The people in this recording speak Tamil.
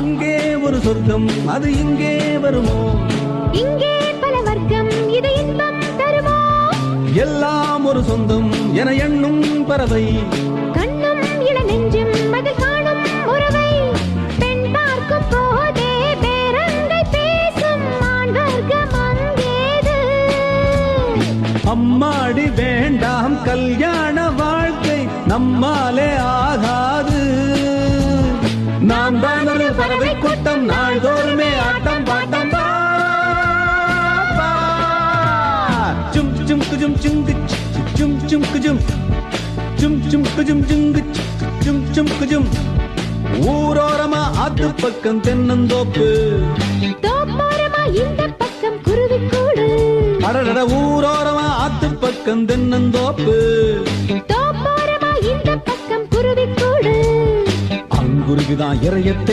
அங்கே ஒரு சொர்க்கம் அது இங்கே வருமோ? இங்கே பல வர்க்கம் இது இன்பம் தருமோ? எல்லாம் ஒரு சொந்தம் என எண்ணும் பறவை, கண்ணும் இள நெஞ்சும் அதில் காணும் உறவை. பெண் பார்க்கும் போதே பேரங்கை பேசும் ஆண் வர்க்கம் அங்கேது. அம்மாடி வேண்டாம் கல்யாண வாழ்க்கை நம்மாலே ஆகாது. நாம் தான் ஒரு பறவை கூட்டம் நாள்தோறுமே ஆட்டம் பாட்டம் பா. சும் சும் குஜும் சுங்கு சும் சும் குஜும் சும் சும் குஜும் சுங்கு சும் சும் குஜும். ஊரோரமா ஆத்து பக்கம் தென்னந்தோப்பு, தோப்போரமா இந்த பக்கம் குருவிக்கூடு. அடடட ஊரோரமா ஆத்து பக்கம் தென்னந்தோப்பு, தோப்போரமா இந்த பக்கம் குருவிக்கூடு. அங்குருவிதான் இறையத்தே